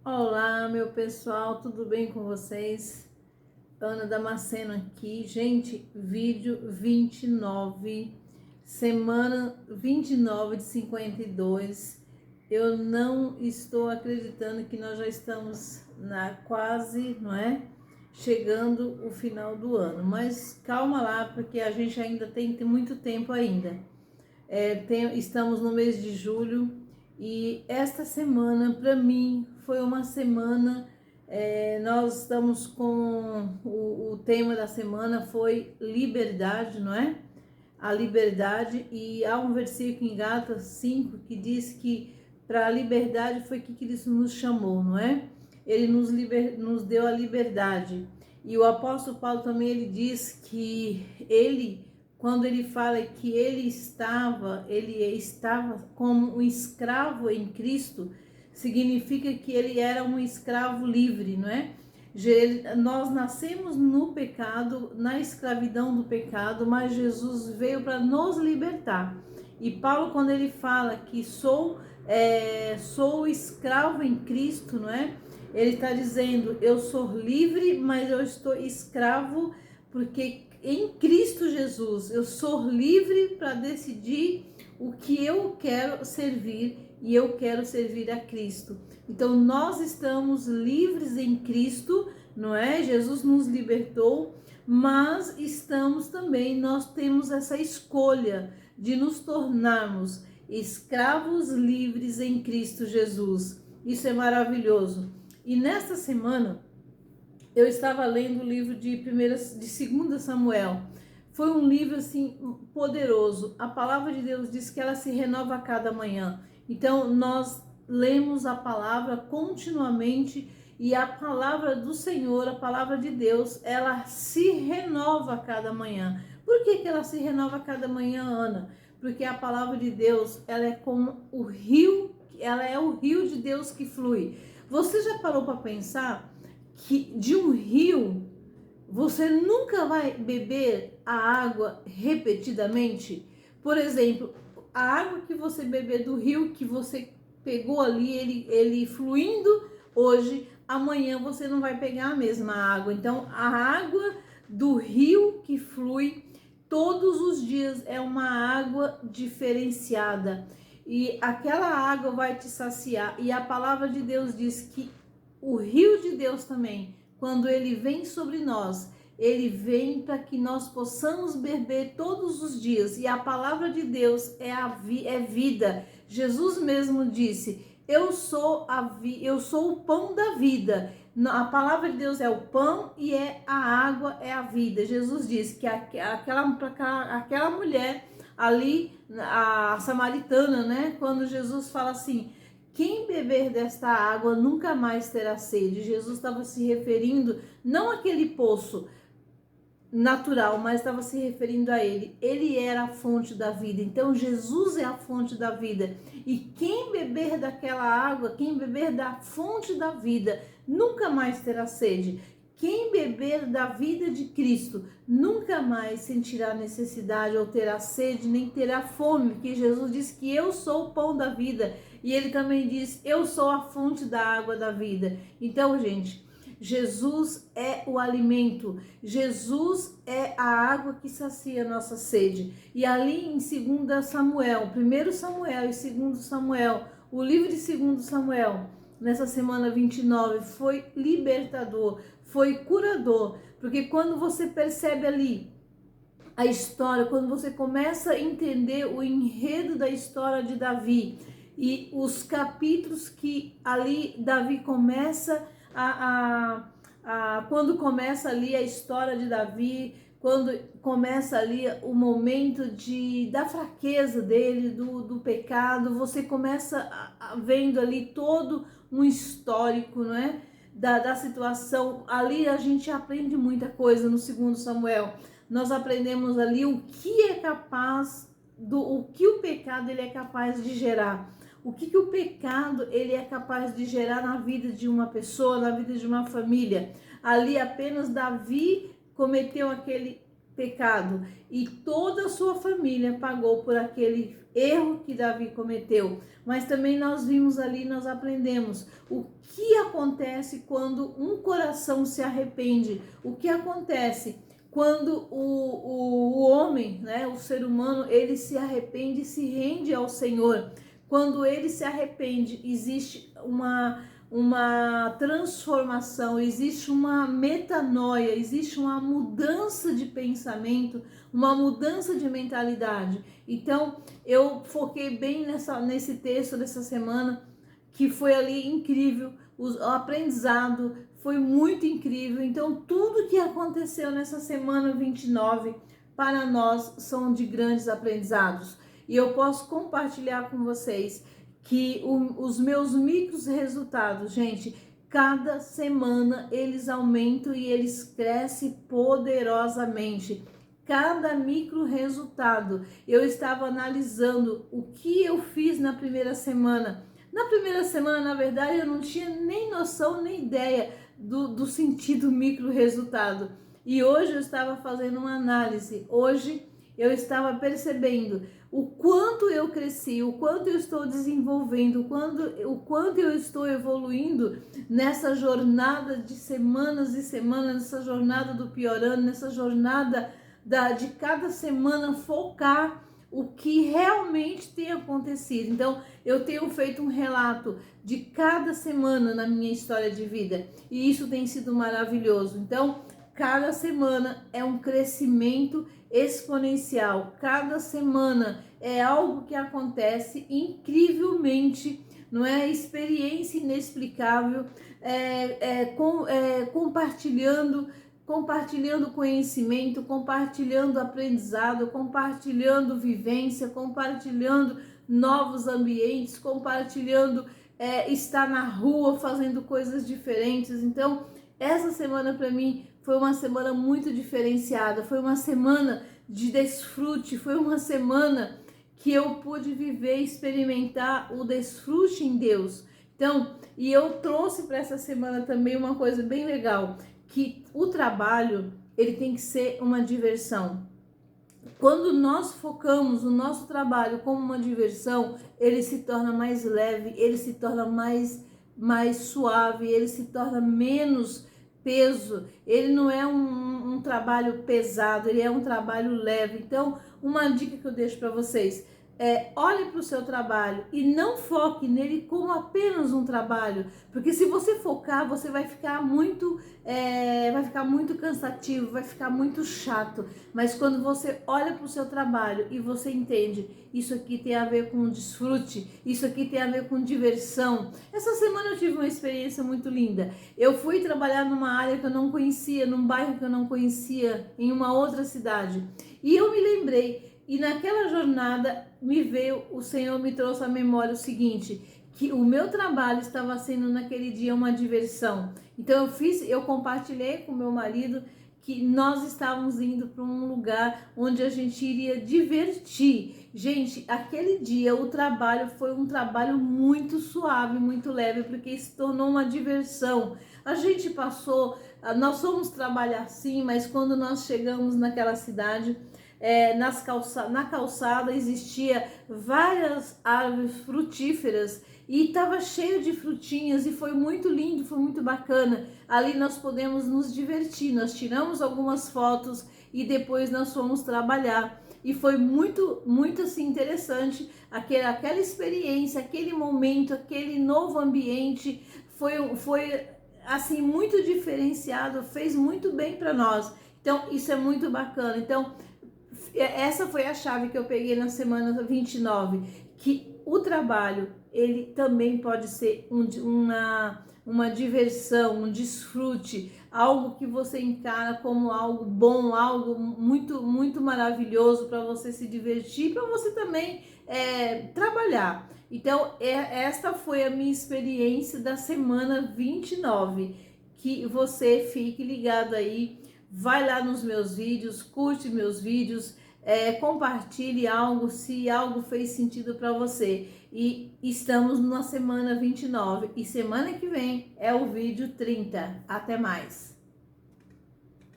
Olá, meu pessoal, tudo bem com vocês? Ana Damasceno aqui. Gente, vídeo 29, semana 29 de 52. Eu não estou acreditando que nós já estamos quase, não é? Chegando o final do ano. Mas calma lá, porque a gente ainda tem muito tempo ainda. Estamos no mês de julho e esta semana, para mim, foi uma semana. Nós estamos com o tema da semana foi liberdade, não é? A liberdade, e há um versículo em Gálatas 5 que diz que para a liberdade foi que Cristo nos chamou, não é? Ele nos deu a liberdade. E o apóstolo Paulo também ele diz que quando ele fala que ele estava como um escravo em Cristo, significa que ele era um escravo livre, não é? Nós nascemos no pecado, na escravidão do pecado, mas Jesus veio para nos libertar. E Paulo, quando ele fala que sou escravo em Cristo, não é? Ele está dizendo, eu sou livre, mas eu estou escravo porque em Cristo Jesus eu sou livre para decidir o que eu quero servir, e eu quero servir a Cristo. Então nós estamos livres em Cristo, não é? Jesus nos libertou, mas nós temos essa escolha de nos tornarmos escravos livres em Cristo Jesus. Isso é maravilhoso. E nesta semana eu estava lendo o livro de 2 Samuel. Foi um livro assim poderoso. A palavra de Deus diz que ela se renova a cada manhã. Então nós lemos a palavra continuamente, e a palavra do Senhor, a palavra de Deus, ela se renova a cada manhã. Por que ela se renova a cada manhã, Ana? Porque a palavra de Deus, ela é como o rio, ela é o rio de Deus que flui. Você já parou para pensar que de um rio você nunca vai beber a água repetidamente? Por exemplo, a água que você beber do rio que você pegou ali, ele fluindo hoje, amanhã você não vai pegar a mesma água. Então, a água do rio que flui todos os dias é uma água diferenciada. E aquela água vai te saciar. E a palavra de Deus diz que o rio de Deus também, quando ele vem sobre nós, ele vem para que nós possamos beber todos os dias. E a palavra de Deus é vida. Jesus mesmo disse, eu sou o pão da vida. A palavra de Deus é o pão e a água é a vida. Jesus disse que aquela mulher ali, a samaritana, né? Quando Jesus fala assim, quem beber desta água nunca mais terá sede. Jesus estava se referindo não àquele poço natural, mas estava se referindo a ele. Ele era a fonte da vida. Então Jesus é a fonte da vida. E quem beber daquela água, quem beber da fonte da vida, nunca mais terá sede. Quem beber da vida de Cristo nunca mais sentirá necessidade ou terá sede, nem terá fome, porque Jesus disse que eu sou o pão da vida, e ele também diz, eu sou a fonte da água da vida. Então, gente, Jesus é o alimento, Jesus é a água que sacia a nossa sede. E ali em 2 Samuel, 1 Samuel e 2 Samuel, o livro de 2 Samuel, nessa semana 29, foi libertador, foi curador, porque quando você percebe ali a história, quando você começa a entender o enredo da história de Davi e os capítulos que ali Davi começa quando começa ali a história de Davi, quando começa ali o momento da fraqueza dele, do pecado, você começa vendo ali todo um histórico, não é? Da situação. Ali a gente aprende muita coisa no 2 Samuel. Nós aprendemos ali o que é capaz, o que o pecado ele é capaz de gerar. O que o pecado ele é capaz de gerar na vida de uma pessoa, na vida de uma família. Ali apenas Davi cometeu aquele pecado e toda a sua família pagou por aquele erro que Davi cometeu. Mas também nós vimos ali, nós aprendemos o que acontece quando um coração se arrepende, o que acontece quando o homem, né, o ser humano, ele se arrepende e se rende ao Senhor. Quando ele se arrepende, existe uma transformação, existe uma metanoia, existe uma mudança de pensamento, uma mudança de mentalidade. Então, eu foquei bem nesse texto dessa semana, que foi ali incrível, o aprendizado foi muito incrível. Então, tudo que aconteceu nessa semana 29 para nós são de grandes aprendizados. E eu posso compartilhar com vocês que os meus micros resultados, gente, cada semana eles aumentam e eles crescem poderosamente. Cada micro resultado, eu estava analisando o que eu fiz na primeira semana. Na primeira semana, na verdade, eu não tinha nem noção, nem ideia do sentido micro resultado. E hoje eu estava fazendo uma análise. Hoje eu estava percebendo o quanto eu cresci, o quanto eu estou desenvolvendo, o quanto eu estou evoluindo nessa jornada de semanas e semanas, nessa jornada do piorando, nessa jornada de cada semana focar o que realmente tem acontecido. Então, eu tenho feito um relato de cada semana na minha história de vida e isso tem sido maravilhoso. Então, cada semana é um crescimento exponencial. Cada semana é algo que acontece incrivelmente, não é? Experiência inexplicável, compartilhando conhecimento, compartilhando aprendizado, compartilhando vivência, compartilhando novos ambientes, compartilhando estar na rua, fazendo coisas diferentes. Então, essa semana para mim foi uma semana muito diferenciada, foi uma semana de desfrute, foi uma semana que eu pude viver e experimentar o desfrute em Deus. Então, e eu trouxe para essa semana também uma coisa bem legal, que o trabalho, ele tem que ser uma diversão. Quando nós focamos o nosso trabalho como uma diversão, ele se torna mais leve, ele se torna mais suave, ele se torna menos peso, ele não é um trabalho pesado, ele é um trabalho leve. Então, uma dica que eu deixo para vocês, olhe para o seu trabalho e não foque nele como apenas um trabalho, porque se você focar, você vai ficar muito cansativo, vai ficar muito chato. Mas quando você olha para o seu trabalho e você entende, isso aqui tem a ver com desfrute, isso aqui tem a ver com diversão. Essa semana eu tive uma experiência muito linda. Eu fui trabalhar numa área que eu não conhecia, num bairro que eu não conhecia, em uma outra cidade. E eu me lembrei, e naquela jornada o Senhor me trouxe à memória o seguinte, que o meu trabalho estava sendo naquele dia uma diversão. Então eu compartilhei com meu marido que nós estávamos indo para um lugar onde a gente iria divertir. Gente, aquele dia o trabalho foi um trabalho muito suave, muito leve, porque se tornou uma diversão. A gente nós fomos trabalhar sim, mas quando nós chegamos naquela cidade, na calçada existia várias árvores frutíferas e estava cheio de frutinhas e foi muito lindo, foi muito bacana. Ali nós podemos nos divertir, nós tiramos algumas fotos e depois nós fomos trabalhar. E foi muito, muito assim interessante aquela experiência, aquele momento, aquele novo ambiente, foi assim muito diferenciado, fez muito bem para nós. Então isso é muito bacana. Então essa foi a chave que eu peguei na semana 29, que o trabalho, ele também pode ser uma diversão, um desfrute, algo que você encara como algo bom, algo muito, muito maravilhoso para você se divertir, para você também trabalhar. Então, esta foi a minha experiência da semana 29, que você fique ligado aí, vai lá nos meus vídeos, curte meus vídeos, compartilhe algo, se algo fez sentido para você. E estamos na semana 29 e semana que vem é o vídeo 30. Até mais!